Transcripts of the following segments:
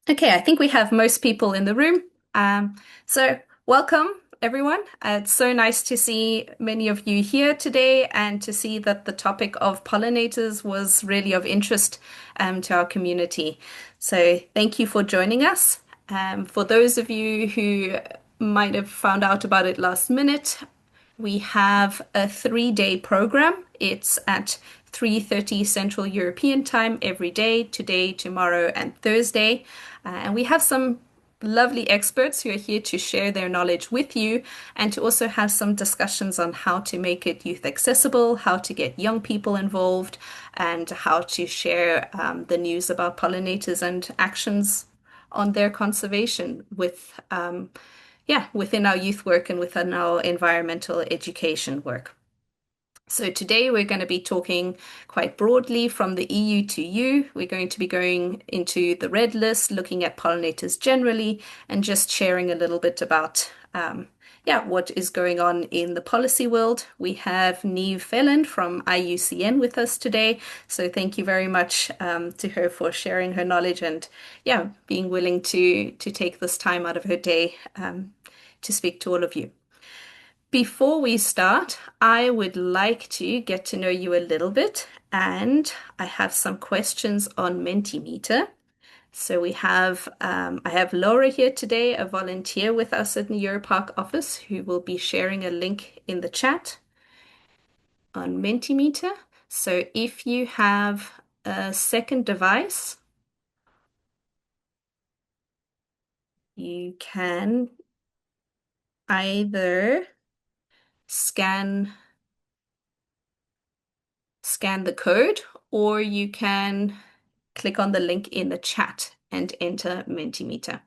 Okay, I think we have most people in the room. So welcome everyone. It's so nice to see many of you here today and to see that the topic of pollinators was really of interest to our community. So thank you for joining us. For those of you who might have found out about it last minute, we have a 3-day program. It's at 3:30 Central European Time every day, today, tomorrow, and Thursday. And we have some lovely experts who are here to share their knowledge with you and to also have some discussions on how to make it youth accessible, how to get young people involved, and how to share the news about pollinators and actions on their conservation within our youth work and within our environmental education work. So today we're going to be talking quite broadly from the EU to U. We're going to be going into the Red List, looking at pollinators generally, and just sharing a little bit about what is going on in the policy world. We have Niamh Phelan from IUCN with us today. So thank you very much to her for sharing her knowledge and being willing to take this time out of her day to speak to all of you. Before we start, I would like to get to know you a little bit, and I have some questions on Mentimeter. So I have Laura here today, a volunteer with us at the Europark office, who will be sharing a link in the chat on Mentimeter. So if you have a second device, you can either scan the code, or you can click on the link in the chat and enter Mentimeter.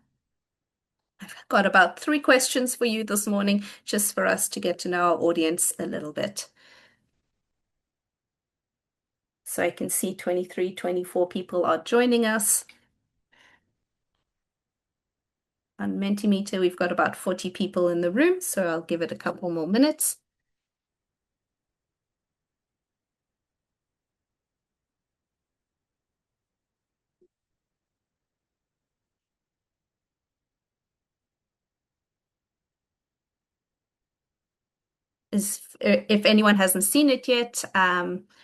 I've got about 3 questions for you this morning, just for us to get to know our audience a little bit. So I can see 23, 24 people are joining us. On Mentimeter, we've got about 40 people in the room, so I'll give it a couple more minutes. If anyone hasn't seen it yet,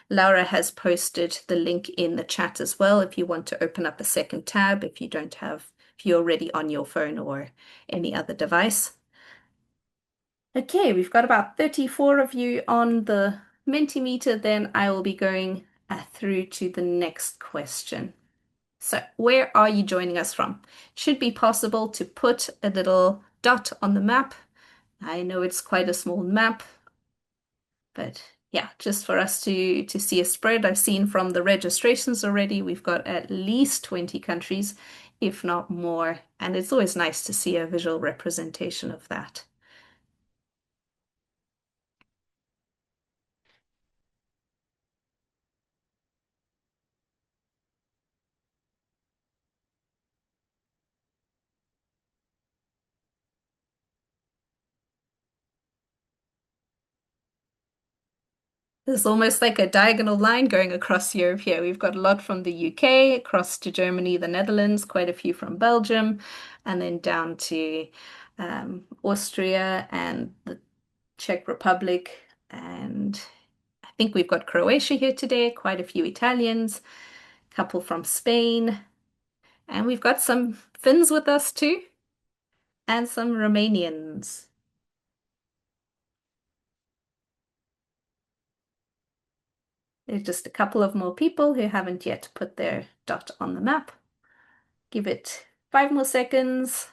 Laura has posted the link in the chat as well if you want to open up a second tab if you're already on your phone or any other device. Okay, we've got about 34 of you on the Mentimeter, then I will be going through to the next question. So, where are you joining us from? It should be possible to put a little dot on the map. I know it's quite a small map, but yeah, just for us to see a spread. I've seen from the registrations already, we've got at least 20 countries, if not more, and it's always nice to see a visual representation of that. There's almost like a diagonal line going across Europe here. We've got a lot from the UK, across to Germany, the Netherlands, quite a few from Belgium, and then down to Austria and the Czech Republic. And I think we've got Croatia here today, quite a few Italians, a couple from Spain, and we've got some Finns with us too, and some Romanians. There's just a couple of more people who haven't yet put their dot on the map. Give it 5 more seconds.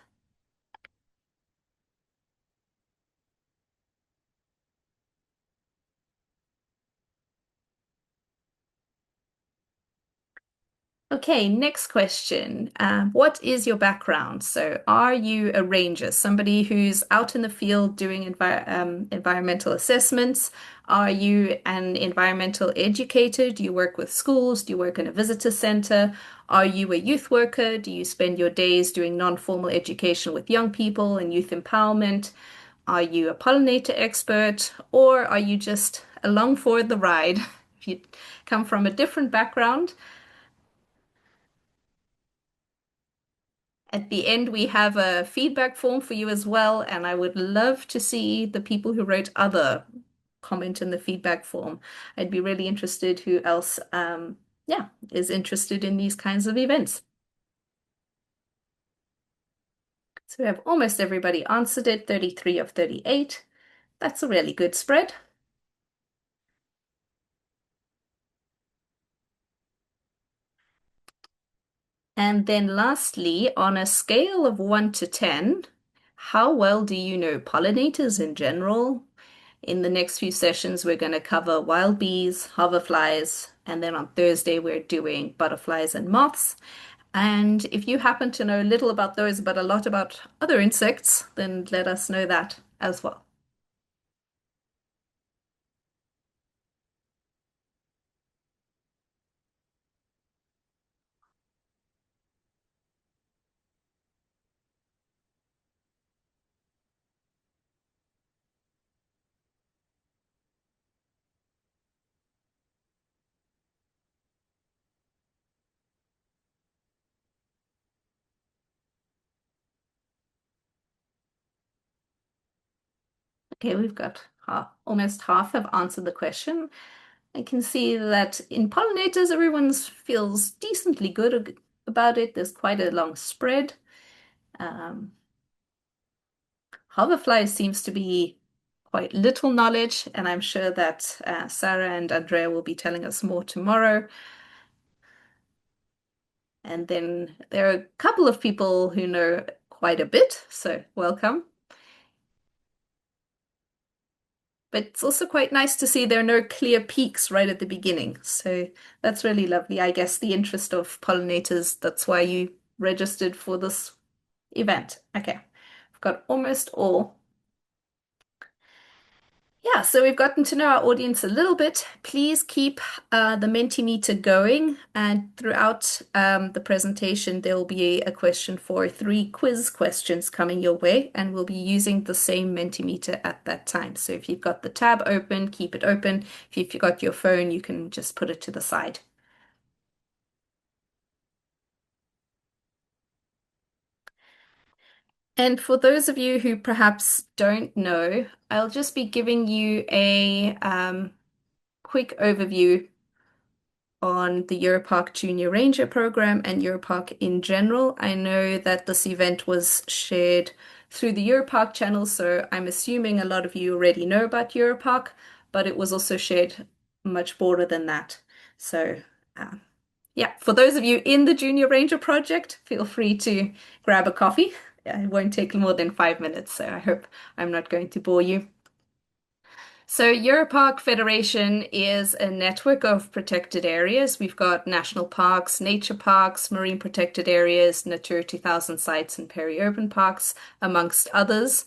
Okay, next question. What is your background? So, are you a ranger, somebody who's out in the field doing environmental assessments? Are you an environmental educator? Do you work with schools? Do you work in a visitor center? Are you a youth worker? Do you spend your days doing non-formal education with young people and youth empowerment? Are you a pollinator expert, or are you just along for the ride? If you come from a different background, At the end, we have a feedback form for you as well, and I would love to see the people who wrote other comment in the feedback form. I'd be really interested who else, yeah, is interested in these kinds of events. So we have almost everybody answered it, 33 of 38. That's a really good spread. And then lastly, on a scale of 1 to 10, how well do you know pollinators in general? In the next few sessions, we're going to cover wild bees, hoverflies, and then on Thursday, we're doing butterflies and moths. And if you happen to know little about those, but a lot about other insects, then let us know that as well. Okay, we've got almost half have answered the question. I can see that in pollinators, everyone feels decently good about it. There's quite a long spread. Um, Hoverfly seems to be quite little knowledge, and I'm sure that Sarah and Andrea will be telling us more tomorrow. And then there are a couple of people who know quite a bit, so welcome. But it's also quite nice to see there are no clear peaks right at the beginning. So that's really lovely. I guess the interest of pollinators, that's why you registered for this event. Okay, I've got almost all. Yeah, so we've gotten to know our audience a little bit. Please keep the Mentimeter going, and throughout the presentation, there will be a question for 3 quiz questions coming your way, and we'll be using the same Mentimeter at that time. So if you've got the tab open, keep it open. If you've got your phone, you can just put it to the side. And for those of you who perhaps don't know, I'll just be giving you a quick overview on the Europark Junior Ranger program and Europark in general. I know that this event was shared through the Europark channel, so I'm assuming a lot of you already know about Europark, but it was also shared much broader than that. So, uh, yeah, for those of you in the Junior Ranger project, feel free to grab a coffee. It won't take more than 5 minutes, so I hope I'm not going to bore you. So, Europark Federation is a network of protected areas. We've got national parks, nature parks, marine protected areas, Natura 2000 sites, and peri-urban parks, amongst others.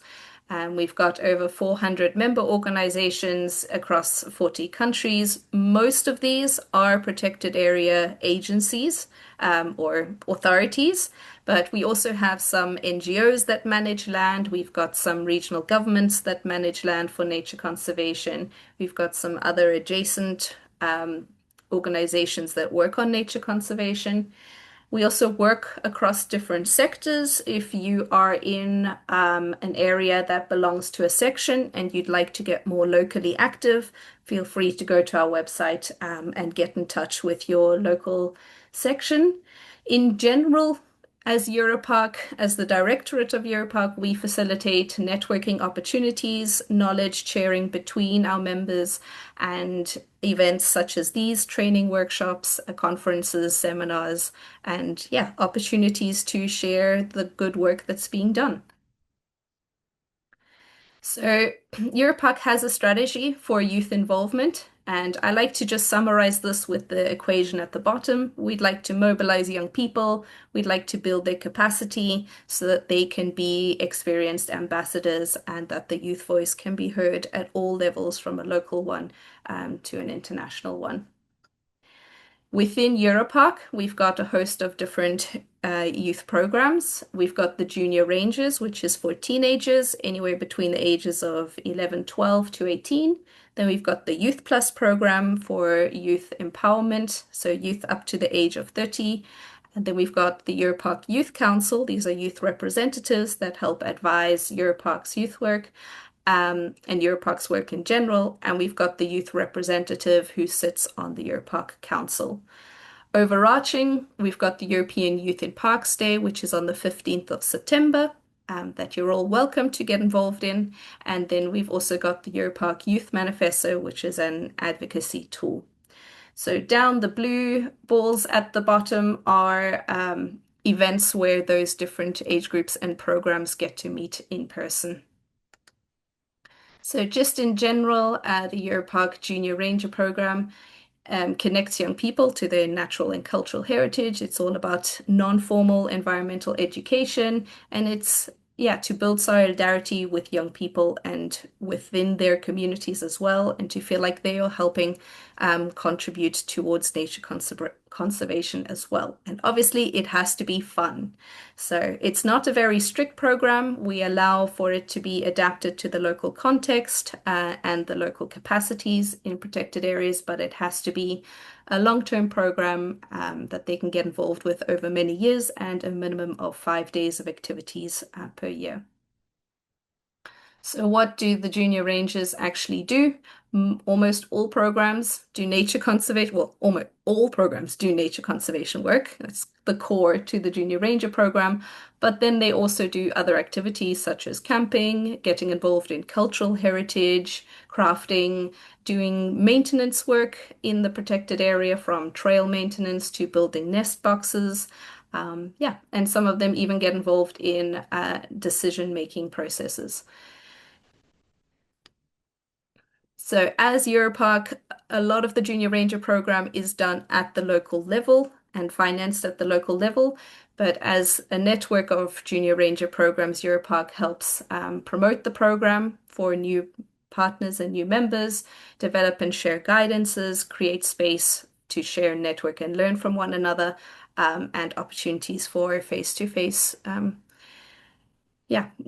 And we've got over 400 member organizations across 40 countries. Most of these are protected area agencies or authorities, but we also have some NGOs that manage land. We've got some regional governments that manage land for nature conservation. We've got some other adjacent organizations that work on nature conservation. We also work across different sectors. If you are in an area that belongs to a section and you'd like to get more locally active, feel free to go to our website and get in touch with your local section. In general, as Europark, as the Directorate of Europark, we facilitate networking opportunities, knowledge sharing between our members, and events such as these, training workshops, conferences, seminars, and yeah, opportunities to share the good work that's being done. So, Europark has a strategy for youth involvement, and I like to just summarize this with the equation at the bottom. We'd like to mobilize young people, we'd like to build their capacity so that they can be experienced ambassadors and that the youth voice can be heard at all levels, from a local one to an international one. Within Europark, we've got a host of different youth programs. We've got the Junior Rangers, which is for teenagers, anywhere between the ages of 11, 12 to 18. Then we've got the Youth Plus program for youth empowerment, so youth up to the age of 30. And then we've got the Europark Youth Council. These are youth representatives that help advise Europark's youth work and Europark's work in general. And we've got the youth representative who sits on the Europark Council. Overarching, we've got the European Youth in Parks Day, which is on the 15th of September, that you're all welcome to get involved in. And then we've also got the Europark Youth Manifesto, which is an advocacy tool. So down the blue balls at the bottom are events where those different age groups and programs get to meet in person. So just in general, the Europark Junior Ranger program connects young people to their natural and cultural heritage. It's all about non-formal environmental education, and it's to build solidarity with young people and within their communities as well, and to feel like they are helping contribute towards nature conservation as well. And obviously, it has to be fun. So it's not a very strict program. We allow for it to be adapted to the local context and the local capacities in protected areas, but it has to be a long-term program that they can get involved with over many years and a minimum of 5 days of activities per year. So what do the junior rangers actually do? Almost all programs do nature conservation. Well, almost all programs do nature conservation work. That's the core to the junior ranger program. But then they also do other activities such as camping, getting involved in cultural heritage, crafting, doing maintenance work in the protected area from trail maintenance to building nest boxes. And some of them even get involved in decision-making processes. So as Europark, a lot of the Junior Ranger program is done at the local level and financed at the local level. But as a network of Junior Ranger programs, Europark helps promote the program for new partners and new members, develop and share guidances, create space to share, network, and learn from one another, and opportunities for face-to-face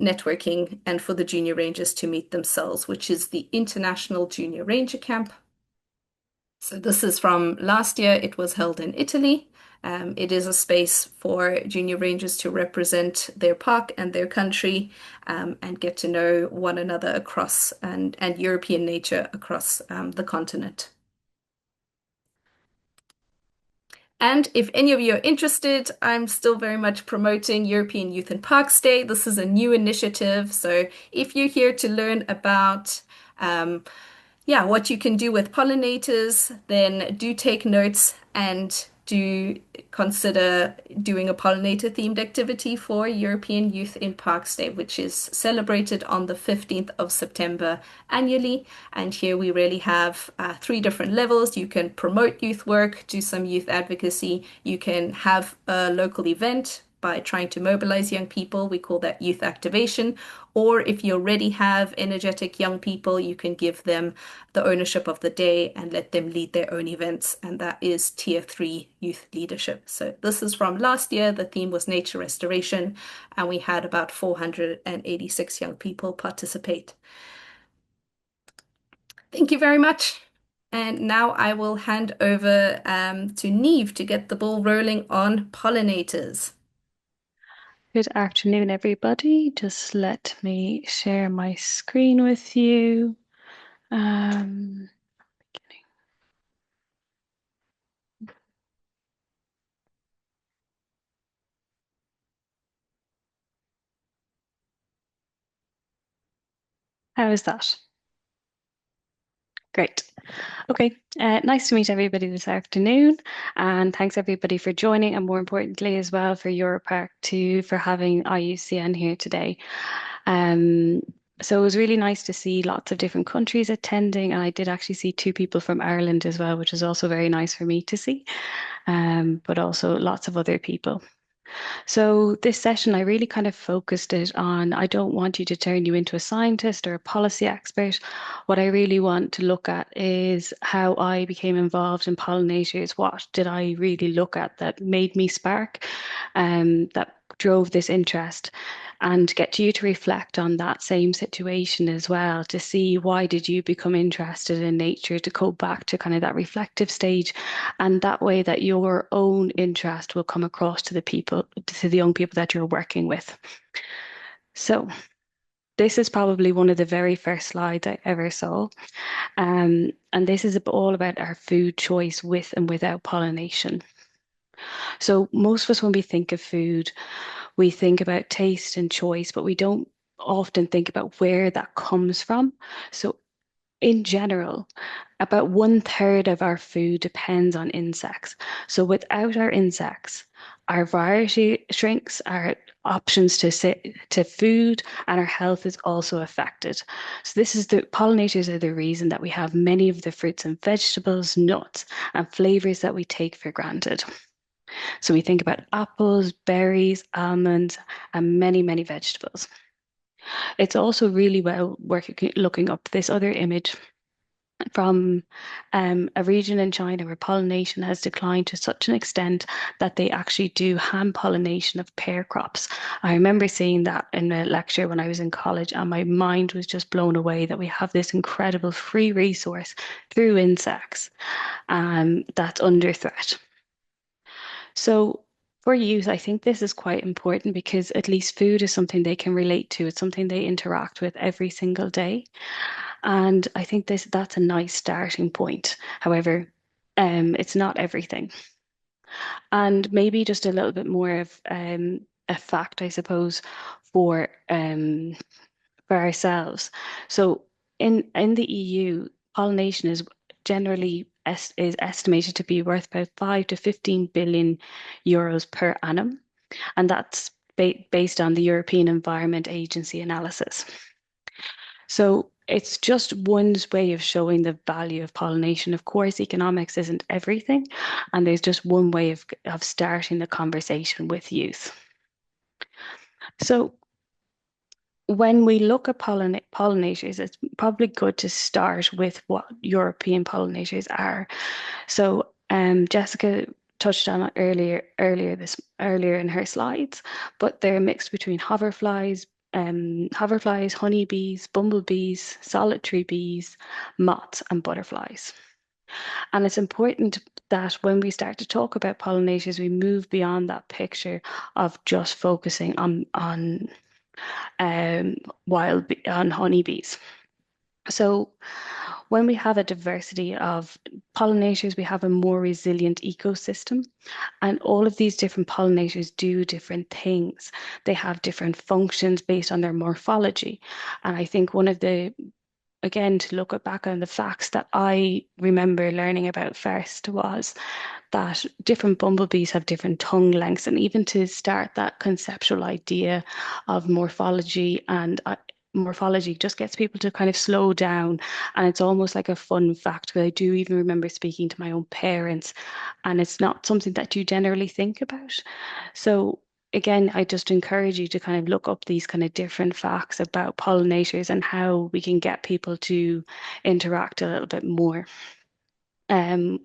networking and for the junior rangers to meet themselves, which is the International Junior Ranger Camp. So this is from last year. It was held in Italy. It is a space for junior rangers to represent their park and their country and get to know one another across and European nature across the continent. And if any of you are interested, I'm still very much promoting European Youth in Parks Day. This is a new initiative. So if you're here to learn about what you can do with pollinators, then do take notes and do consider doing a pollinator themed activity for European Youth in Parks Day, which is celebrated on the 15th of September annually. And here we really have 3 different levels. You can promote youth work, do some youth advocacy. You can have a local event by trying to mobilize young people. We call that youth activation. Or if you already have energetic young people, you can give them the ownership of the day and let them lead their own events. And that is Tier 3 youth leadership. So this is from last year. The theme was nature restoration, and we had about 486 young people participate. Thank you very much. And now I will hand over to Niamh to get the ball rolling on pollinators. Good afternoon, everybody. Just let me share my screen with you. Beginning. How is that? Great. Okay, nice to meet everybody this afternoon, and thanks everybody for joining, and more importantly as well for Europark for having IUCN here today. So it was really nice to see lots of different countries attending, and I did actually see 2 people from Ireland as well, which is also very nice for me to see, but also lots of other people. So this session, I really kind of focused it on, I don't want you to turn you into a scientist or a policy expert. What I really want to look at is how I became involved in pollinators. What did I really look at that made me spark, that drove this interest? and get you to reflect on that same situation as well to see why did you become interested in nature, to go back to kind of that reflective stage, and that way that your own interest will come across to the people, to the young people that you're working with. So this is probably one of the very first slides I ever saw. And this is all about our food choice with and without pollination. So most of us, when we think of food, we think about taste and choice, but we don't often think about where that comes from. So in general, about 1/3 of our food depends on insects. So without our insects, our variety shrinks, our options to food, and our health is also affected. So this is the pollinators are the reason that we have many of the fruits and vegetables, nuts, and flavors that we take for granted. So we think about apples, berries, almonds, and many, many vegetables. It's also really well worth looking up this other image from a region in China where pollination has declined to such an extent that they actually do hand pollination of pear crops. I remember seeing that in a lecture when I was in college, and my mind was just blown away that we have this incredible free resource through insects that's under threat. So for youth, I think this is quite important because at least food is something they can relate to. It's something they interact with every single day. And I think that's a nice starting point. However, it's not everything. And maybe just a little bit more of a fact, I suppose, for for ourselves. So in the EU, pollination is generally is estimated to be worth about 5 to 15 billion euros per annum, and that's based on the European Environment Agency analysis. So it's just one's way of showing the value of pollination. Of course, economics isn't everything, and there's just one way of starting the conversation with youth. So when we look at pollinators, it's probably good to start with what European pollinators are. So Jessica touched on it earlier in her slides, but they're mixed between hoverflies, honeybees, bumblebees, solitary bees, moths, and butterflies. And it's important that when we start to talk about pollinators, we move beyond that picture of just focusing on um, on honeybees. So when we have a diversity of pollinators, we have a more resilient ecosystem. And all of these different pollinators do different things. They have different functions based on their morphology. And I think one of the again, to look back on the facts that I remember learning about first was that different bumblebees have different tongue lengths, and even to start that conceptual idea of morphology and morphology just gets people to kind of slow down. And it's almost like a fun fact, but I do even remember speaking to my own parents, and it's not something that you generally think about. So again, I just encourage you to kind of look up these kind of different facts about pollinators and how we can get people to interact a little bit more. Um,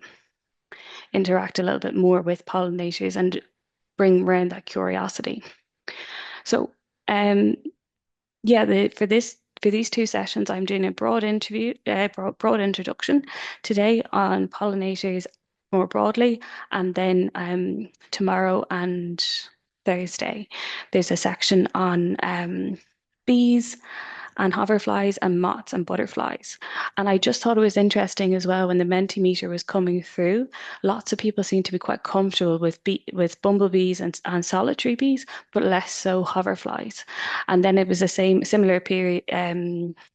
Interact a little bit more with pollinators and bring around that curiosity. So, yeah, for these two sessions, I'm doing a broad introduction today on pollinators more broadly, and then tomorrow and Thursday, there's a section on bees and hoverflies and moths and butterflies. And I just thought it was interesting as well when the Mentimeter was coming through. Lots of people seem to be quite comfortable with bumblebees and solitary bees, but less so hoverflies. And then it was the similar period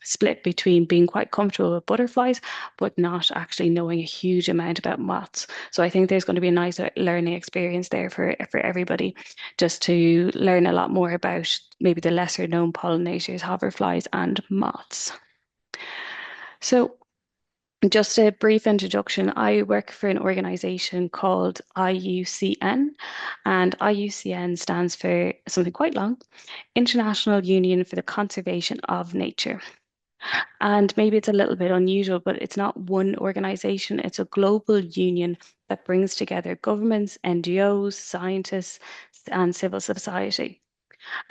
split between being quite comfortable with butterflies, but not actually knowing a huge amount about moths. So I think there's going to be a nice learning experience there for everybody, just to learn a lot more about maybe the lesser known pollinators, hoverflies, and moths. So just a brief introduction. I work for an organization called IUCN, and IUCN stands for something quite long, International Union for the Conservation of Nature. And maybe it's a little bit unusual, but it's not one organization, it's a global union that brings together governments, NGOs, scientists, and civil society.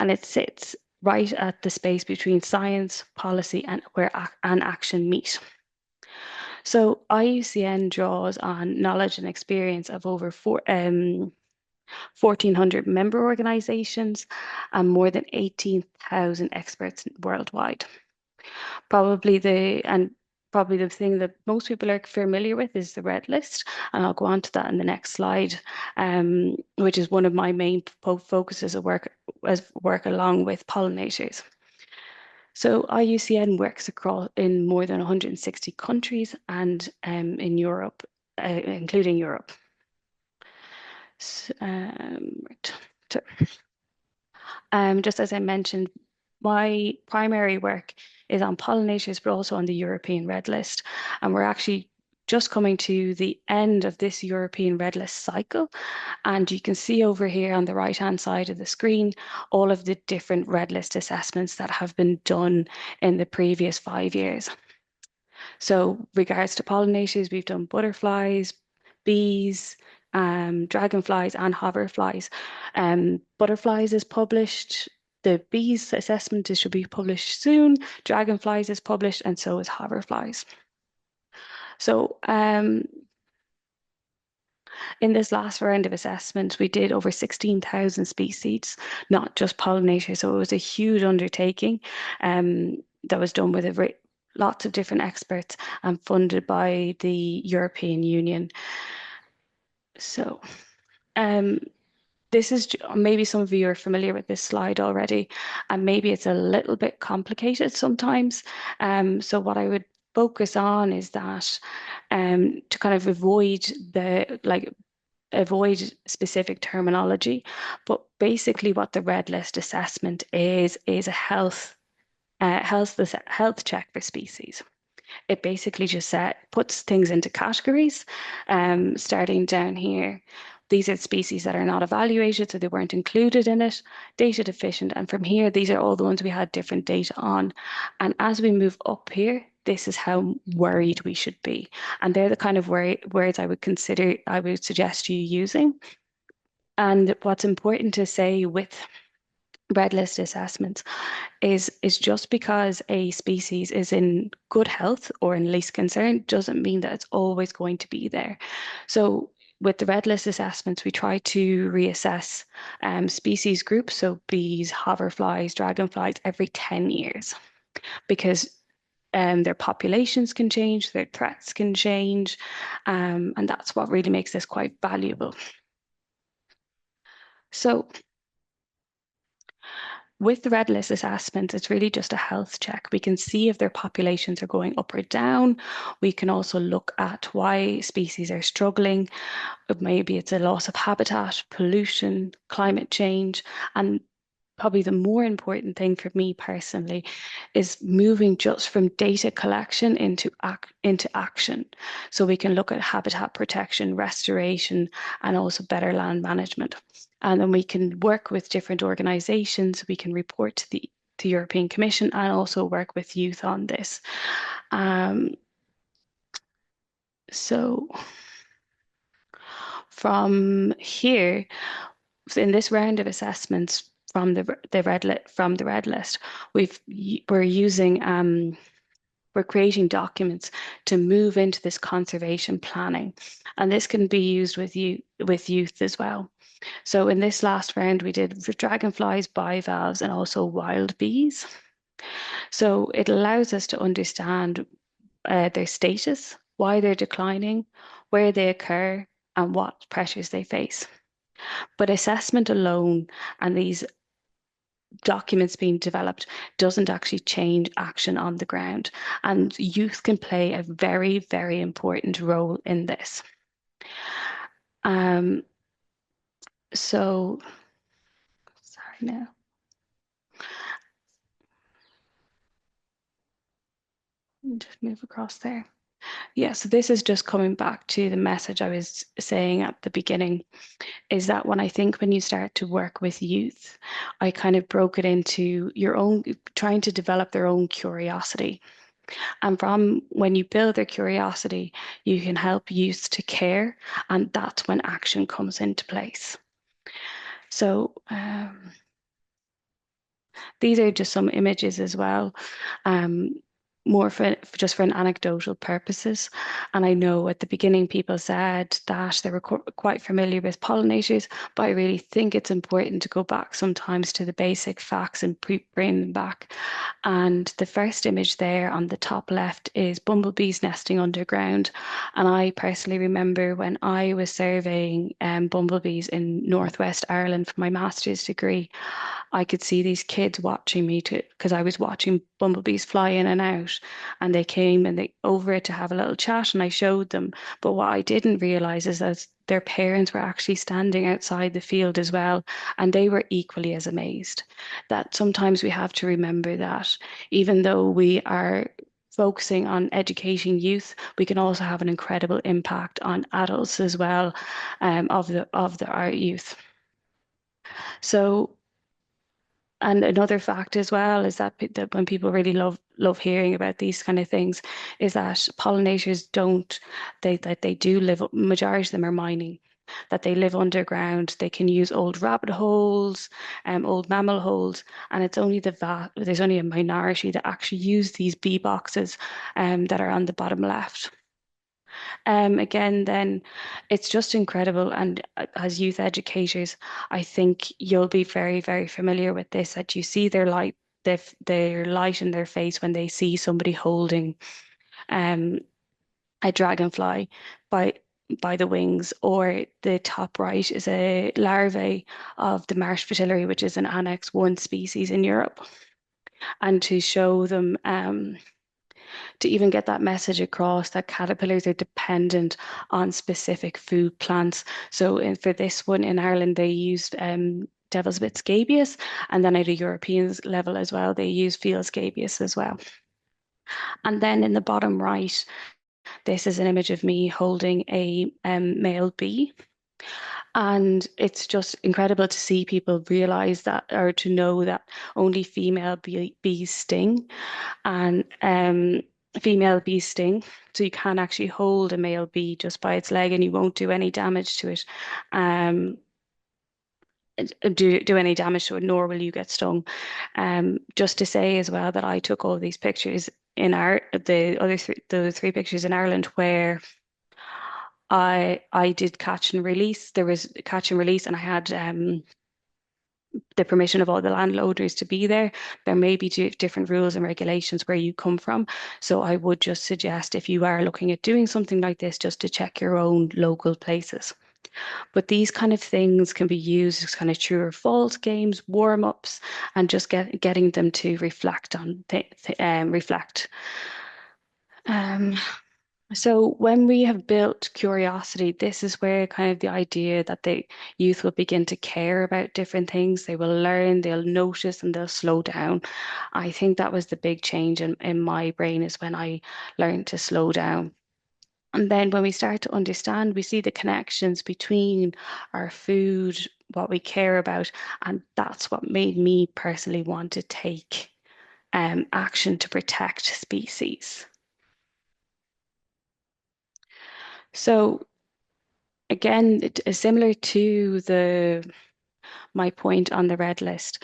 and it sits right at the space between science, policy, and where and action meet. So IUCN draws on knowledge and experience of over 1,400 member organizations and more than 18,000 experts worldwide. Probably the and Probably the thing that most people are familiar with is the Red List, and I'll go on to that in the next slide, which is one of my main focuses of work as work along with pollinators. So IUCN works across in more than 160 countries and in Europe, including Europe. Right. So, just as I mentioned, my primary work is on pollinators, but also on the European Red List. And we're actually just coming to the end of this European Red List cycle. And you can see over here on the right-hand side of the screen, all of the different Red List assessments that have been done in the previous 5 years. So regards to pollinators, we've done butterflies, bees, dragonflies and hoverflies. Butterflies is published. The bees assessment should be published soon. Dragonflies is published, and so is hoverflies. So in this last round of assessment, we did over 16,000 species, not just pollinators. So it was a huge undertaking that was done with lots of different experts and funded by the European Union. So um, this is maybe some of you are familiar with this slide already, and maybe it's a little bit complicated sometimes. So what I would focus on is that to kind of avoid specific terminology, but basically what the Red List assessment is a health check for species. It basically just puts things into categories, starting down here. These are species that are not evaluated, so they weren't included in it, data deficient. And from here, these are all the ones we had different data on. And as we move up here, this is how worried we should be. And they're the kind of words I would suggest you using. And what's important to say with red list assessments is just because a species is in good health or in least concern doesn't mean that it's always going to be there. So with the red list assessments, we try to reassess species groups, so bees, hoverflies, dragonflies, every 10 years, because their populations can change, their threats can change, and that's what really makes this quite valuable. So with the red list assessments, it's really just a health check. We can see if their populations are going up or down. We can also look at why species are struggling. Maybe it's a loss of habitat, pollution, climate change, and probably the more important thing for me personally is moving just from data collection into action. So we can look at habitat protection, restoration, and also better land management. And then we can work with different organizations. We can report to the European Commission and also work with youth on this. So from here, in this round of assessments from the red list, we're creating documents to move into this conservation planning, and this can be used with youth as well. So in this last round, we did dragonflies, bivalves, and also wild bees. So it allows us to understand their status, why they're declining, where they occur, and what pressures they face. But assessment alone and these documents being developed doesn't actually change action on the ground. And youth can play a very, very important role in this. So, sorry now. Just move across there. Yeah, so this is just coming back to the message I was saying at the beginning, is that when you start to work with youth, I kind of broke it into trying to develop their own curiosity. And from when you build their curiosity, you can help youth to care, and that's when action comes into place. So These are just some images as well, um, more for just for an anecdotal purposes. And I know at the beginning people said that they were quite familiar with pollinators, but I really think it's important to go back sometimes to the basic facts and bring them back. And the first image there on the top left is bumblebees nesting underground. And I personally remember when I was surveying bumblebees in Northwest Ireland for my master's degree, I could see these kids watching me to because I was watching bumblebees fly in and out, and they came and they over it to have a little chat, and I showed them. But what I didn't realize is that their parents were actually standing outside the field as well, and they were equally as amazed. That sometimes we have to remember that even though we are focusing on educating youth, we can also have an incredible impact on adults as well, of our youth. So. And another fact as well is that, that when people really love hearing about these kind of things, is that pollinators don't they do live, majority of them are mining, that they live underground. They can use old rabbit holes, old mammal holes, and it's only there's only a minority that actually use these bee boxes, that are on the bottom left. Again, then it's just incredible. And as youth educators, I think you'll be very, very familiar with this, that you see their light in their face when they see somebody holding um, a dragonfly by by the wings, or the top right is a larvae of the marsh fritillary, which is an Annex 1 species in Europe. And to show them to even get that message across that caterpillars are dependent on specific food plants. So for this one in Ireland, they used devil's bit scabious, and then at a European level as well, they use field scabious as well. And then in the bottom right, this is an image of me holding a male bee. And it's just incredible to see people realize that, or to know that only bees sting, and female bee sting. So you can actually hold a male bee just by its leg and you won't do any damage to it. Um, do any damage to it, nor will you get stung. Just to say as well that I took all these pictures in the three pictures in Ireland where I did catch and release. There was catch and release, and I had the permission of all the landloaders to be there. There may be different rules and regulations where you come from. So I would just suggest, if you are looking at doing something like this, just to check your own local places. But these kind of things can be used as kind of true or false games, warm-ups, and just getting them to reflect on reflect. Um, so when we have built curiosity, this is where kind of the idea that the youth will begin to care about different things. They will learn, they'll notice, and they'll slow down. I think that was the big change in my brain, is when I learned to slow down. And then when we start to understand, we see the connections between our food, what we care about, and that's what made me personally want to take action to protect species. So again, it is similar to the my point on the red list.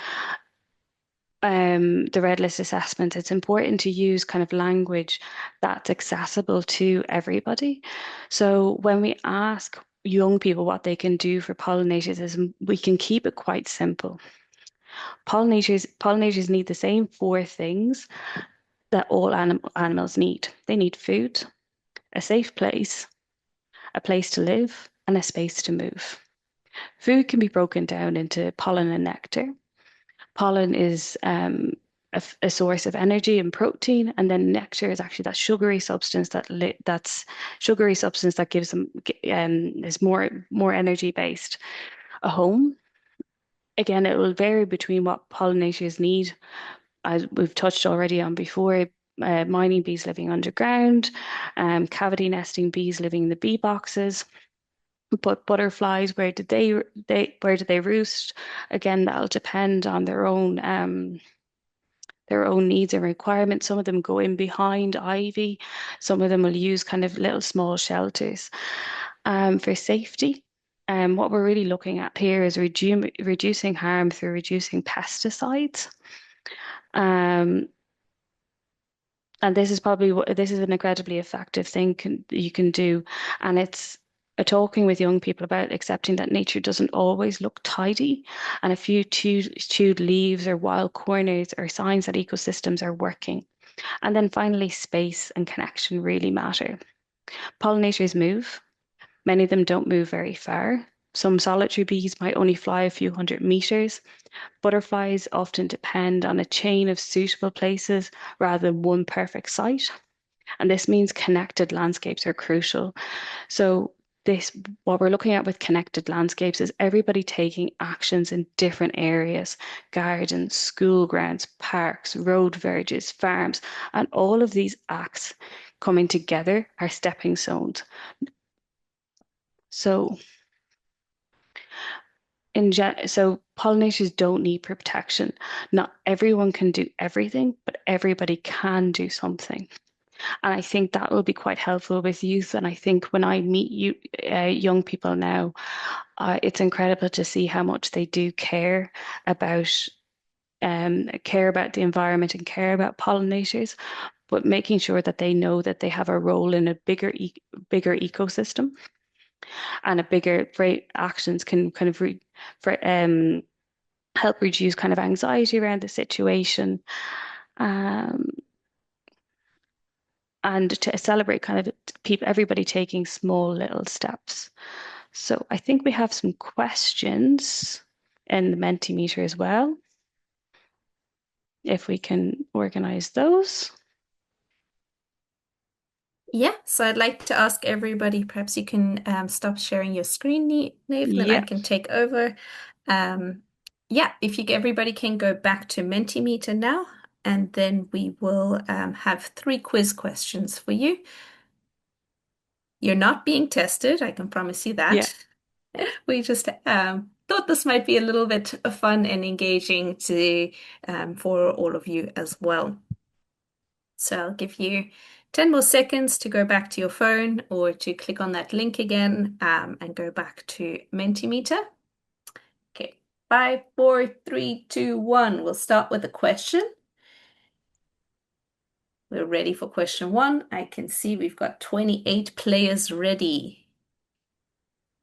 The red list assessment, it's important to use kind of language that's accessible to everybody. So when we ask young people what they can do for pollinators, is we can keep it quite simple. Pollinators need the same four things that all animals need. They need food, a safe place, a place to live, and a space to move. Food can be broken down into pollen and nectar. Pollen is a source of energy and protein, and then nectar is actually that sugary substance that's sugary substance that gives them is more energy based. A home, again, it will vary between what pollinators need, as we've touched already on before. Mining bees living underground, cavity nesting bees living in the bee boxes. But butterflies, where do they roost? Again, that'll depend on their own needs and requirements. Some of them go in behind ivy. Some of them will use kind of little small shelters. For safety, what we're really looking at here is reducing harm through reducing pesticides. Um, and this is probably this is an incredibly effective thing you can do. And it's talking with young people about accepting that nature doesn't always look tidy. And a few chewed leaves or wild corners are signs that ecosystems are working. And then finally, space and connection really matter. Pollinators move. Many of them don't move very far. Some solitary bees might only fly a few hundred meters. Butterflies often depend on a chain of suitable places rather than one perfect site. And this means connected landscapes are crucial. So this, what we're looking at with connected landscapes is everybody taking actions in different areas, gardens, school grounds, parks, road verges, farms, and all of these acts coming together are stepping stones. So so pollinators don't need protection. Not everyone can do everything, but everybody can do something. And I think that will be quite helpful with youth. And I think when I meet young people now, it's incredible to see how much they do about care about the environment and care about pollinators, but making sure that they know that they have a role in a bigger ecosystem and a bigger great actions can kind of for, help reduce kind of anxiety around the situation. Um, and to celebrate kind of people, everybody taking small little steps. So I think we have some questions in the Mentimeter as well, if we can organize those. Yeah, so I'd like to ask everybody, perhaps you can stop sharing your screen, Nave, and then I Yeah, can take over. Um, yeah, if you everybody can go back to Mentimeter now, and then we will have three quiz questions for you. You're not being tested, I can promise you yeah. that. We just thought this might be a little bit fun and engaging to for all of you as well. So I'll give you 10 more seconds to go back to your phone or to click on that link again and go back to Mentimeter. Okay, 5, 4, 3, 2, 1. We'll start with a question. We're ready for question one. I can see we've got 28 players ready.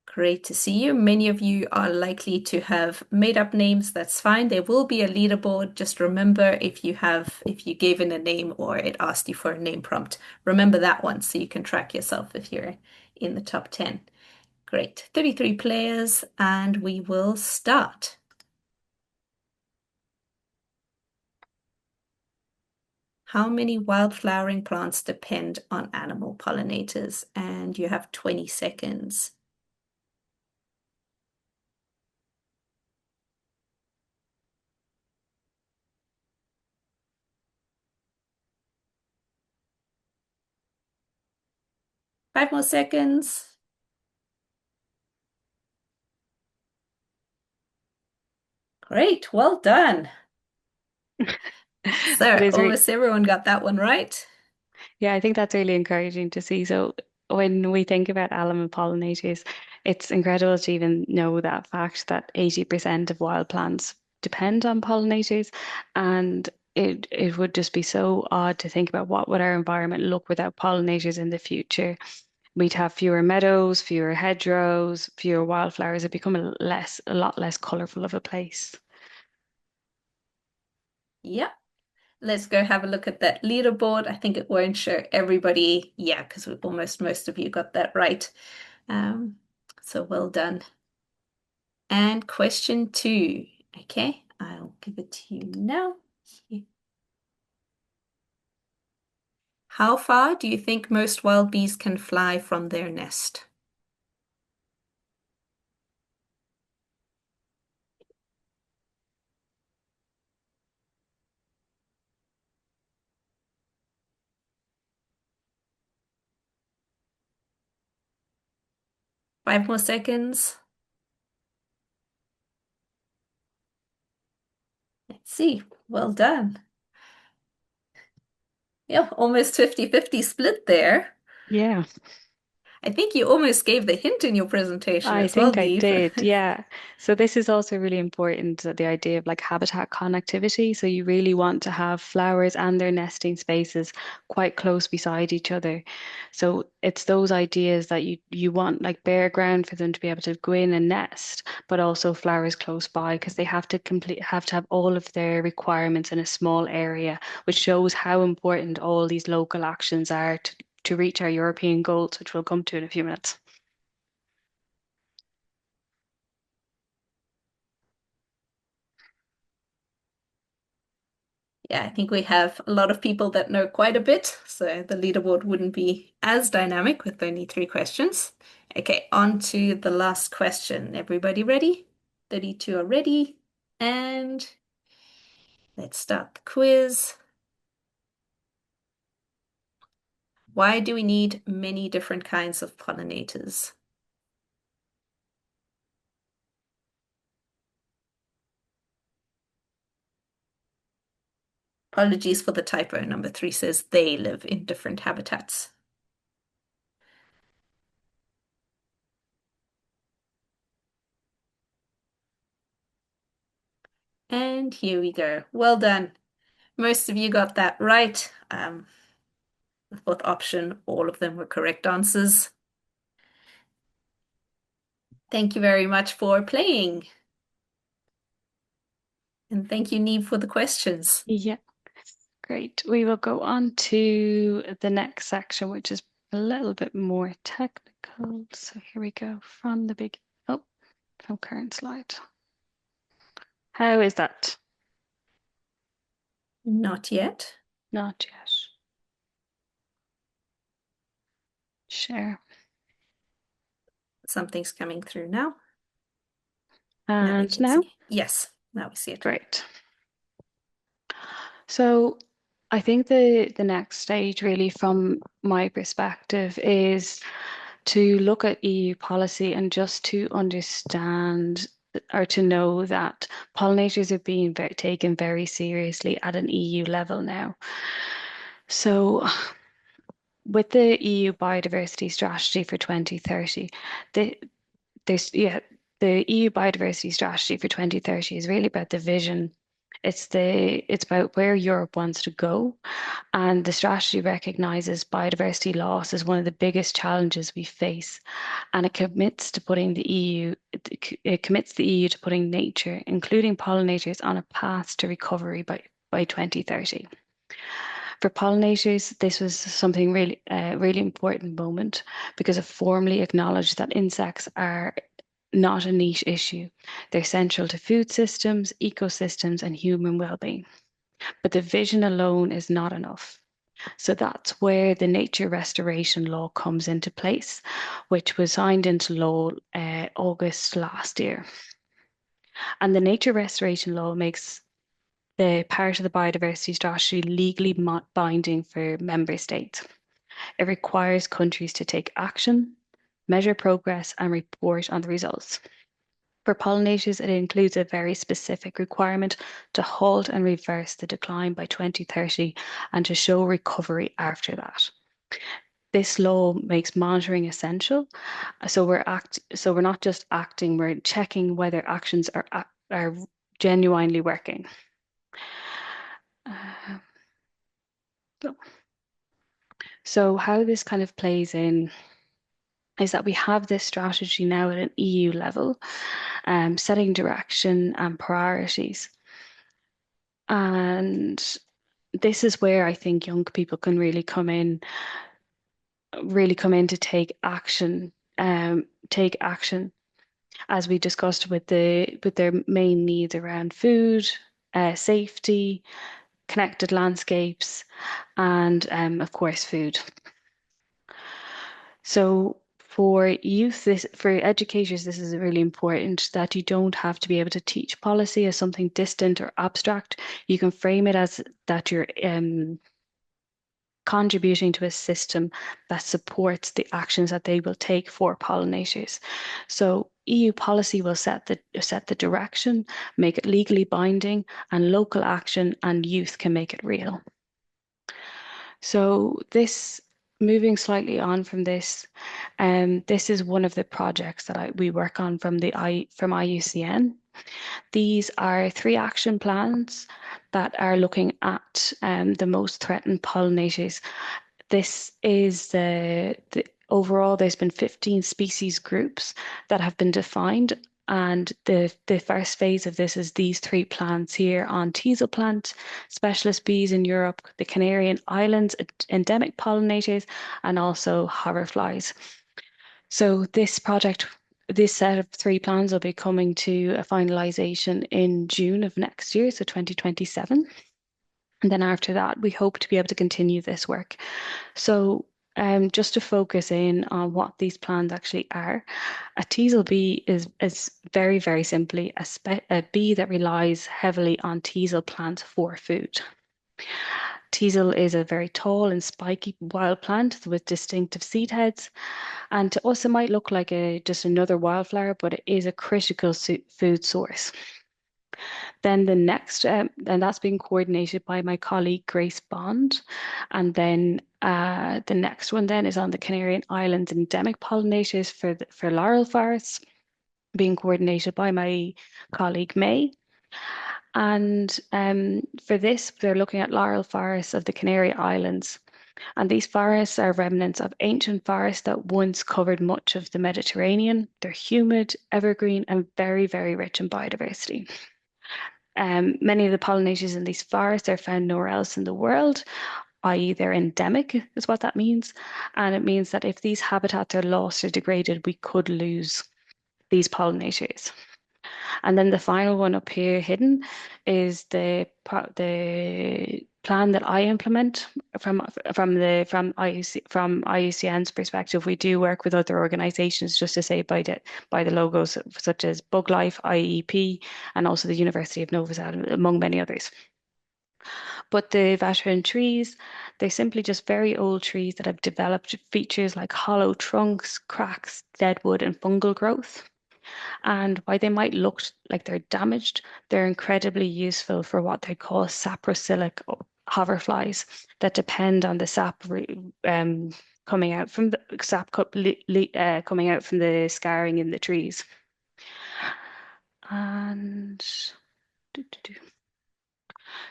Great to see you. Many of you are likely to have made up names. That's fine. There will be a leaderboard. Just remember if you gave in a name or it asked you for a name prompt, remember that one so you can track yourself if you're in the top 10. Great. 33 players, and we will start. How many wildflowering plants depend on animal pollinators? And you have 20 seconds. 5 more seconds. Great. Well done. That So is almost everyone got that one right. yeah, I think that's really encouraging to see. So when we think about alum and pollinators, it's incredible to even know that fact that 80% of wild plants depend on pollinators. And it would just be so odd to think about what would our environment look without pollinators in the future. We'd have fewer meadows, fewer hedgerows, fewer wildflowers. It'd become a lot less colorful of a place. Yep. Let's go have a look at that leaderboard. I think it won't show everybody. Yeah, because almost most of you got that right. Um, so well done. And question two. Okay, I'll give it to you now. How far do you think most wild bees can fly from their nest? 5 more seconds. Let's see. Well done. Yeah, almost 50-50 split there. Yeah. I think you almost gave the hint in your presentation I as well, think I Niamh. did, yeah. So this is also really important, the idea of like habitat connectivity. So you really want to have flowers and their nesting spaces quite close beside each other. So it's those ideas that you want like bare ground for them to be able to go in and nest, but also flowers close by because they have to have all of their requirements in a small area, which shows how important all these local actions are to reach our European goals, which we'll come to in a few minutes. Yeah, I think we have a lot of people that know quite a bit, so the leaderboard wouldn't be as dynamic with only 3 questions. Okay, on to the last question. Everybody ready? 32 are ready. And let's start the quiz. Why do we need many different kinds of pollinators? Apologies for the typo. Number 3 says they live in different habitats. And here we go. Well done. Most of you got that right. The fourth option, all of them were correct answers. Thank you very much for playing. And thank you, Niamh, for the questions. Yeah. Great. We will go on to the next section, which is a little bit more technical. So here we go from current slide. How is that? Not yet. Not yet. Share. Something's coming through now. Now we And can now? see. Yes, now we see it. Great. So I think the next stage really from my perspective is to look at EU policy and just to understand or to know that pollinators are being taken very seriously at an EU level now. So with the EU biodiversity strategy for 2030, the, there's the EU biodiversity strategy for 2030 is really about the vision. It's about where Europe wants to go, and the strategy recognizes biodiversity loss as one of the biggest challenges we face, and it commits the EU to putting nature, including pollinators, on a path to recovery by 2030. For pollinators, this was something really important moment because it formally acknowledged that insects are not a niche issue. They're central to food systems, ecosystems, and human well-being. But the vision alone is not enough. So that's where the nature restoration law comes into place, which was signed into law August last year. And the nature restoration law makes the part of the biodiversity strategy legally binding for member states. It requires countries to take action, measure progress, and report on the results. For pollinators, it includes a very specific requirement to halt and reverse the decline by 2030 and to show recovery after that. This law makes monitoring essential. So we're not just acting, we're checking whether actions are genuinely working. Uh, so how this kind of plays in is that we have this strategy now at an EU level, setting direction and priorities. And this is where I think young people can really come in to take action, as we discussed with their main needs around food, safety, connected landscapes, and of course food. So for educators, this is really important that you don't have to be able to teach policy as something distant or abstract. You can frame it as that you're contributing to a system that supports the actions that they will take for pollinators. So EU policy will set the direction, make it legally binding, and local action and youth can make it real. So this moving slightly on from this, this is one of the projects that we work on from IUCN. These are three action plans that are looking at the most threatened pollinators. This is the overall, there's been 15 species groups that have been defined. And the first phase of this is these three plants here on teasel plant, specialist bees in Europe, the Canarian Islands, endemic pollinators, and also hoverflies. So this set of three plans will be coming to a finalisation in June of next year, so 2027. And then after that, we hope to be able to continue this work. So just to focus in on what these plans actually are, a teasel bee is very, very simply a bee that relies heavily on teasel plants for food. Teasel is a very tall and spiky wild plant with distinctive seed heads. And to us, it might look like just another wildflower, but it is a critical food source. Then and that's being coordinated by my colleague Grace Bond. And then the next one then is on the Canarian Islands endemic pollinators for laurel forests, being coordinated by my colleague May. And for this, they're looking at laurel forests of the Canary Islands. And these forests are remnants of ancient forests that once covered much of the Mediterranean. They're humid, evergreen, and very, very rich in biodiversity. Many of the pollinators in these forests are found nowhere else in the world, i.e., they're endemic, is what that means. And it means that if these habitats are lost or degraded, we could lose these pollinators. And then the final one up here hidden is the plan that I implement from IUCN's perspective. We do work with other organizations, just to say by the logos such as BugLife, IEP, and also the University of Novi Sad, among many others. But the veteran trees, they're simply just very old trees that have developed features like hollow trunks, cracks, deadwood, and fungal growth. And while they might look like they're damaged, they're incredibly useful for what they call saprophilic hoverflies that depend on the sap coming out from the coming out from the scarring in the trees. And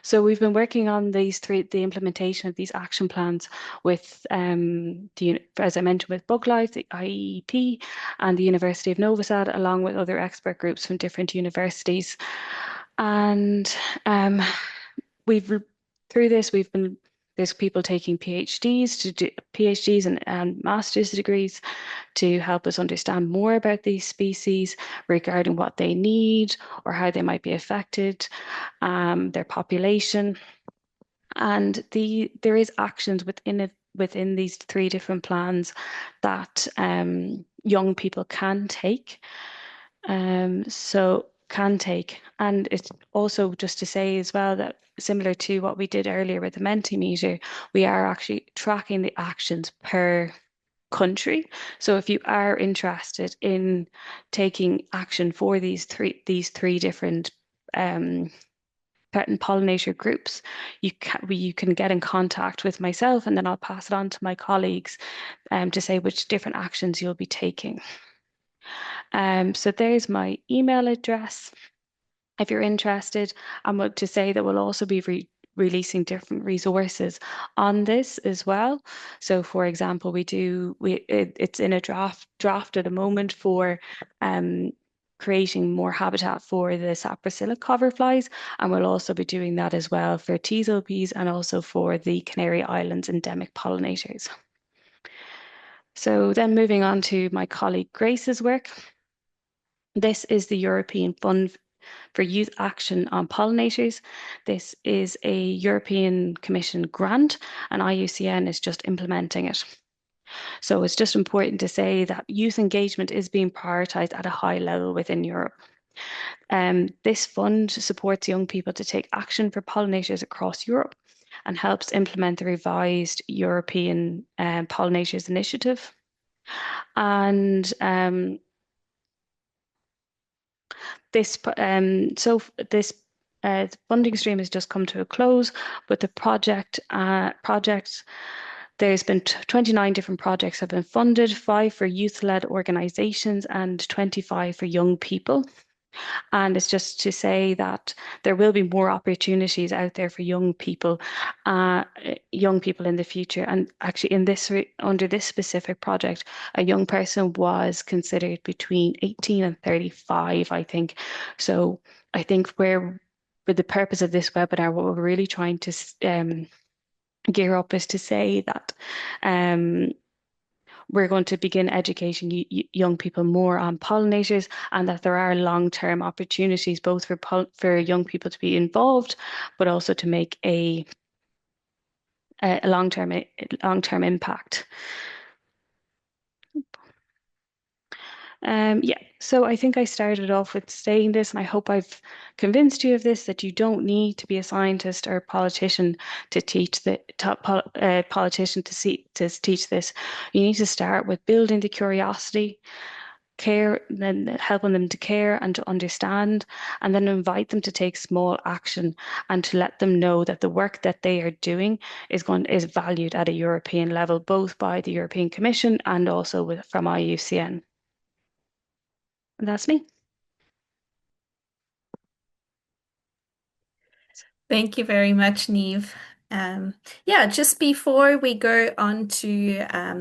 so we've been working on the implementation of these action plans with, as I mentioned, with BugLife, the IEP, and the University of Novi Sad, along with other expert groups from different universities. And we've through this, there's people taking PhDs to do PhDs and master's degrees to help us understand more about these species regarding what they need or how they might be affected, their population. And there is actions within these three different plans that young people can take. So can take. And it's also just to say as well that similar to what we did earlier with the Mentimeter, we are actually tracking the actions per country. So if you are interested in taking action for these three different pollinator groups, you can get in contact with myself, and then I'll pass it on to my colleagues to say which different actions you'll be taking. So there's my email address if you're interested. And to say that we'll also be releasing different resources on this as well. So for example, it's in a draft at the moment for creating more habitat for the saprophilic hoverflies, and we'll also be doing that as well for teasel bees and also for the Canary Islands endemic pollinators. So then moving on to my colleague Grace's work. This is the European Fund for Youth Action on Pollinators. This is a European Commission grant, and IUCN is just implementing it. So it's just important to say that youth engagement is being prioritised at a high level within Europe. This fund supports young people to take action for pollinators across Europe and helps implement the revised European Pollinators Initiative. And this funding stream has just come to a close, but the project There's been 29 different projects have been funded, five for youth-led organizations and 25 for young people. And it's just to say that there will be more opportunities out there for uh, young people in the future. And actually, under this specific project, a young person was considered between 18 and 35, I think. So I think with the purpose of this webinar, what we're really trying to gear up is to say that um, we're going to begin educating young people more on pollinators and that there are long-term opportunities both for young people to be involved, but also to make a long-term impact. Yeah, so I think I started off with saying this, and I hope I've convinced you of this, that you don't need to be a scientist or a politician to teach the politician to teach this. You need to start with building the curiosity, care, then helping them to care and to understand, and then invite them to take small action and to let them know that the work that they are doing is valued at a European level, both by the European Commission and also from IUCN. And that's me. Thank you very much, Niamh. Yeah, just before we go on to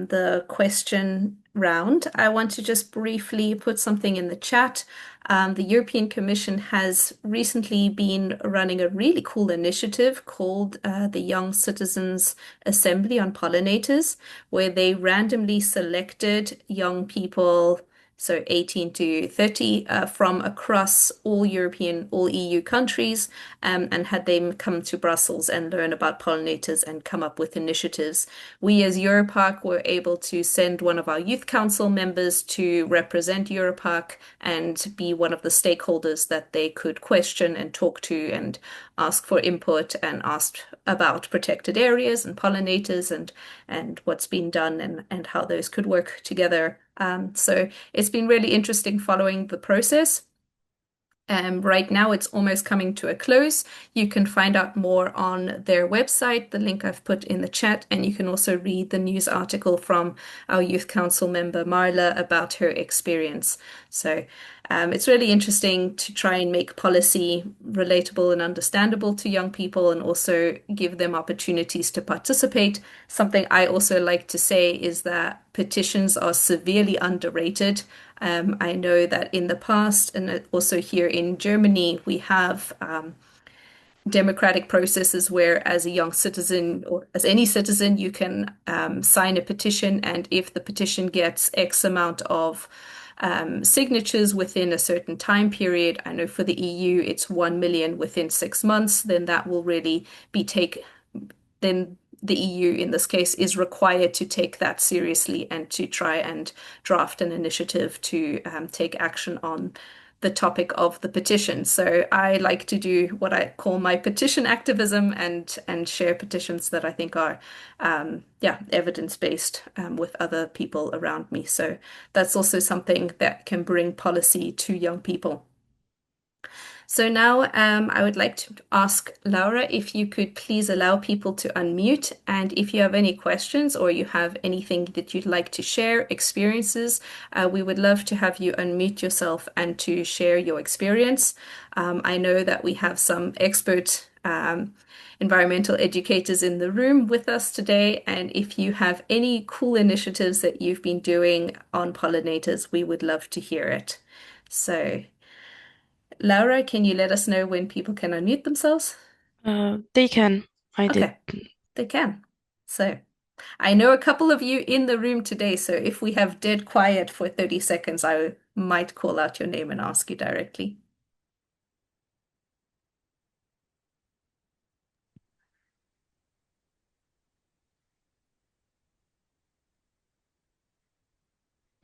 the question round, I want to just briefly put something in the chat. The European Commission has recently been running a really cool initiative called the Young Citizens Assembly on Pollinators, where they randomly selected young people, so 18 to 30, from across all EU countries, and had them come to Brussels and learn about pollinators and come up with initiatives. We as Europark were able to send one of our youth council members to represent Europark and be one of the stakeholders that they could question and talk to and ask for input and ask about protected areas and pollinators and what's been done and how those could work together. So it's been really interesting following the process. Right now, it's almost coming to a close. You can find out more on their website, the link I've put in the chat, and you can also read the news article from our Youth Council member, Marla, about her experience. So it's really interesting to try and make policy relatable and understandable to young people and also give them opportunities to participate. Something I also like to say is that petitions are severely underrated. I know that in the past, and also here in Germany, we have democratic processes where, as a young citizen or as any citizen, you can sign a petition, and if the petition gets X amount of signatures within a certain time period, I know for the EU it's 1 million within 6 months, then that will really be then the EU in this case is required to take that seriously and to try and draft an initiative to take action on the topic of the petition. So I like to do what I call my petition activism and share petitions that I think are yeah, evidence-based with other people around me. So that's also something that can bring policy to young people. So now I would like to ask Laura if you could please allow people to unmute. And if you have any questions or you have anything that you'd like to share, experiences, we would love to have you unmute yourself and to share your experience. I know that we have some expert environmental educators in the room with us today. And if you have any cool initiatives that you've been doing on pollinators, we would love to hear it. So. Laura, can you let us know when people can unmute themselves? They can. I did. Okay, they can. So I know a couple of you in the room today, so if we have dead quiet for 30 seconds, I might call out your name and ask you directly.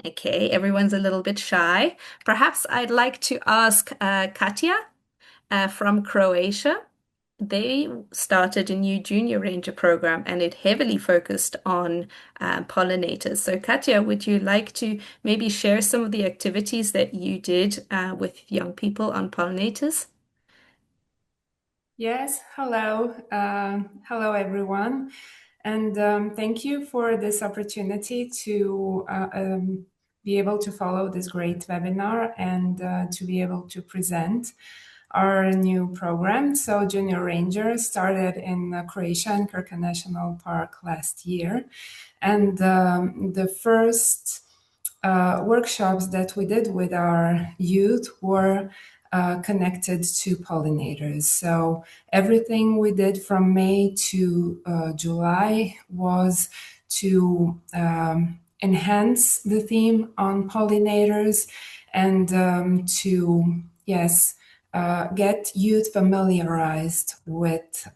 Okay, everyone's a little bit shy. Perhaps I'd like to ask Katja from Croatia. They started a new junior ranger program and it heavily focused on pollinators. So, Katja, would you like to maybe share some of the activities that you did with young people on pollinators? Yes, hello. Hello, everyone. And thank you for this opportunity to be able to follow this great webinar and to be able to present our new program. So Junior Ranger started in Croatia and Krka National Park last year. And the first workshops that we did with our youth were connected to pollinators. So everything we did from May to July was to enhance the theme on pollinators and to, yes, get youth familiarized with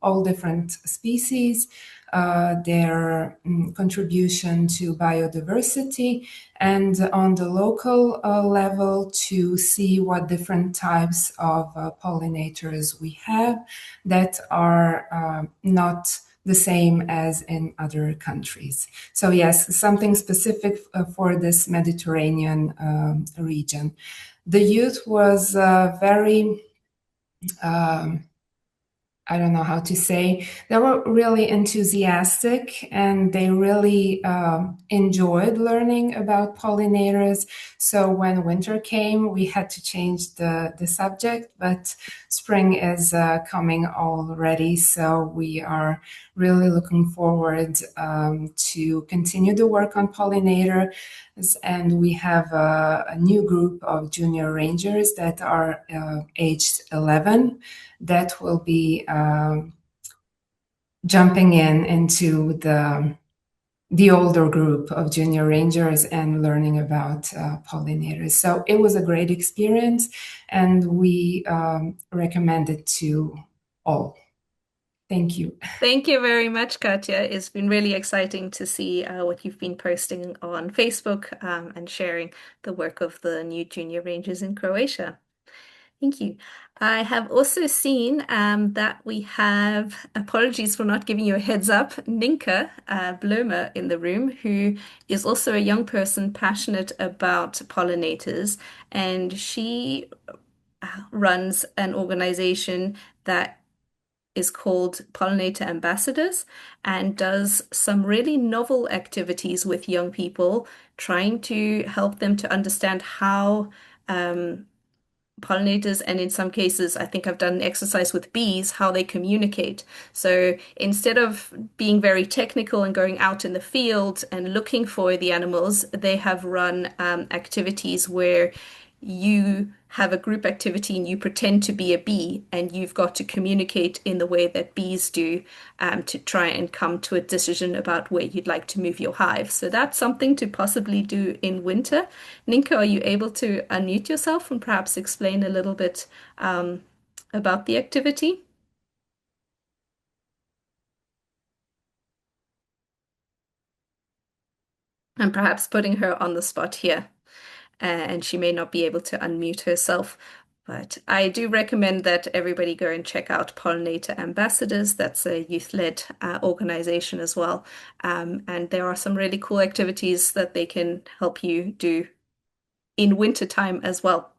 all different species, their contribution to biodiversity, and on the local level to see what different types of pollinators we have that are not the same as in other countries. So yes, something specific for this Mediterranean region. The youth was very I don't know how to say, they were really enthusiastic and they really enjoyed learning about pollinators. So when winter came, we had to change the subject, but spring is coming already. So we are really looking forward to continue the work on pollinators. And we have a new group of junior rangers that are aged 11 that will be jumping into the older group of junior rangers and learning about pollinators. So it was a great experience, and we recommend it to all. Thank you. Thank you very much, Katja. It's been really exciting to see what you've been posting on Facebook and sharing the work of the new junior rangers in Croatia. Thank you. I have also seen that we have, apologies for not giving you a heads up, Ninka Blomer in the room, who is also a young person passionate about pollinators, and she runs an organization that is called Pollinator Ambassadors and does some really novel activities with young people, trying to help them to understand how pollinators, and in some cases, I think I've done an exercise with bees, how they communicate. So instead of being very technical and going out in the field and looking for the animals, they have run activities where you have a group activity and you pretend to be a bee and you've got to communicate in the way that bees do to try and come to a decision about where you'd like to move your hive. So that's something to possibly do in winter. Ninka, are you able to unmute yourself and perhaps explain a little bit about the activity? And perhaps putting her on the spot here, and she may not be able to unmute herself. But I do recommend that everybody go and check out Pollinator Ambassadors. That's a youth-led organization as well. And there are some really cool activities that they can help you do in winter time as well.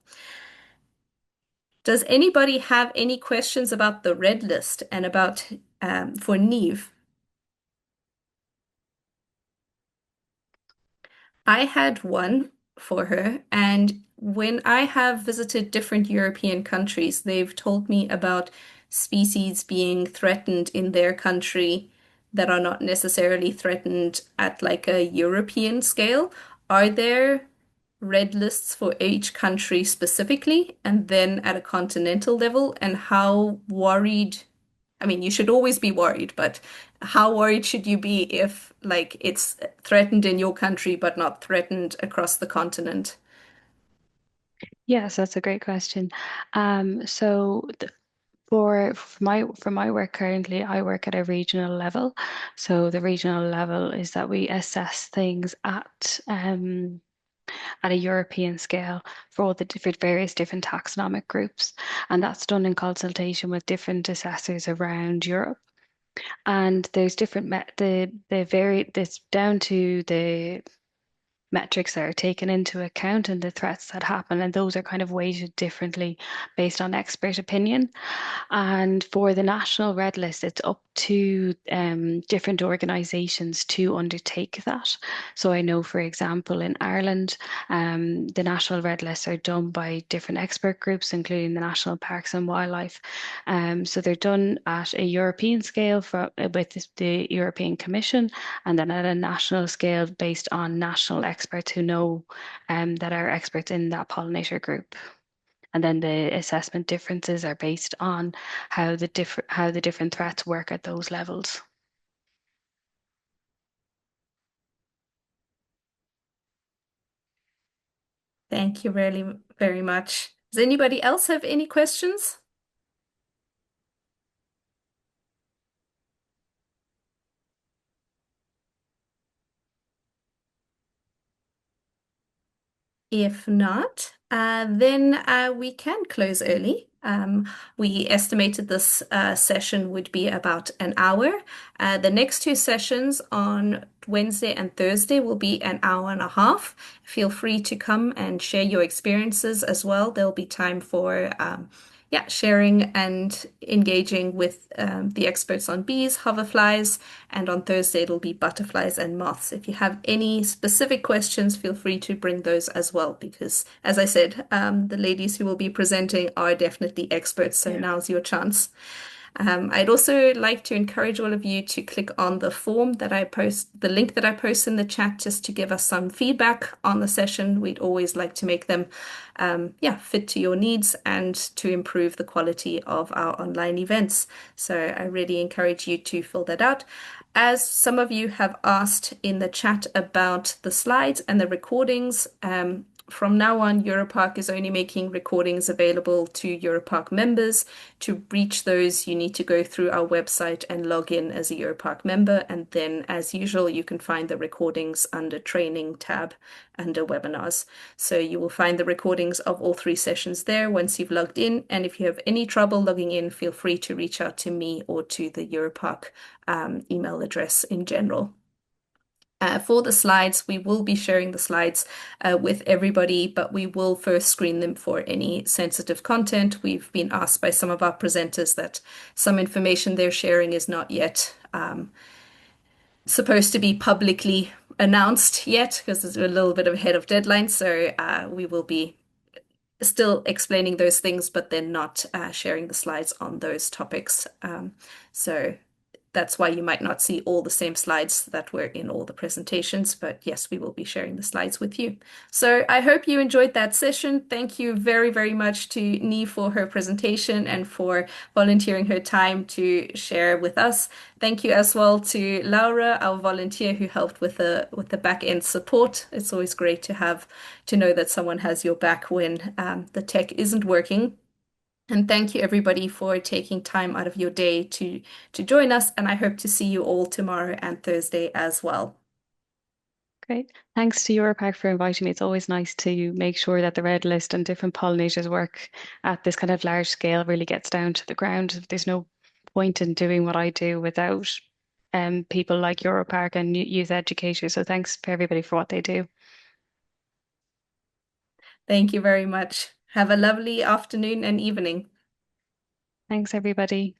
Does anybody have any questions about the red list and about for Niamh? I had one for her, and when I have visited different European countries, they've told me about species being threatened in their country that are not necessarily threatened at like a European scale. Are there red lists for each country specifically, and then at a continental level? And how worried, I mean, you should always be worried, but how worried should you be if, like, it's threatened in your country but not threatened across the continent? Yes, that's a great question. So for my work currently, I work at a regional level. So the regional level is that we assess things at a European scale for all the different various different taxonomic groups, and that's done in consultation with different assessors around Europe. And there's different the vary. It's down to metrics that are taken into account and the threats that happen, and those are kind of weighted differently based on expert opinion. And for the national red list, it's up to different organisations to undertake that. So I know, for example, in Ireland, the national red lists are done by different expert groups, including the National Parks and Wildlife. So they're done at a European scale with the European Commission, and then at a national scale based on national experts who know that are experts in that pollinator group. And then the assessment differences are based on how the different threats work at those levels. Thank you really very much. Does anybody else have any questions? If not, then we can close early. We estimated this session would be about an hour. The next two sessions on Wednesday and Thursday will be an hour and a half. Feel free to come and share your experiences as well. There'll be time for yeah, sharing and engaging with the experts on bees, hoverflies, and on Thursday it'll be butterflies and moths. If you have any specific questions, feel free to bring those as well, because as I said, the ladies who will be presenting are definitely experts, so Yeah. now's your chance. I'd also like to encourage all of you to click on the form that I post, the link that I post in the chat, just to give us some feedback on the session. We'd always like to make them, yeah, fit to your needs and to improve the quality of our online events. So I really encourage you to fill that out. As some of you have asked in the chat about the slides and the recordings, from now on, Europark is only making recordings available to Europark members. To reach those, you need to go through our website and log in as a Europark member. And then, as usual, you can find the recordings under Training tab under Webinars. So you will find the recordings of all three sessions there once you've logged in. And if you have any trouble logging in, feel free to reach out to me or to the Europark email address in general. For the slides, we will be sharing the slides with everybody, but we will first screen them for any sensitive content. We've been asked by some of our presenters that some information they're sharing is not yet supposed to be publicly announced yet, because it's a little bit ahead of deadline. So we will be still explaining those things, but then not sharing the slides on those topics. So that's why you might not see all the same slides that were in all the presentations, but yes, we will be sharing the slides with you. So I hope you enjoyed that session. Thank you very, very much to Niamh for her presentation and for volunteering her time to share with us. Thank you as well to Laura, our volunteer who helped with the back end support. It's always great to know that someone has your back when the tech isn't working. And thank you everybody for taking time out of your day to join us. And I hope to see you all tomorrow and Thursday as well. Great. Thanks to Europark for inviting me. It's always nice to make sure that the red list and different pollinators work at this kind of large scale really gets down to the ground. There's no point in doing what I do without people like Europark and youth educators. So thanks for everybody for what they do. Thank you very much. Have a lovely afternoon and evening. Thanks, everybody.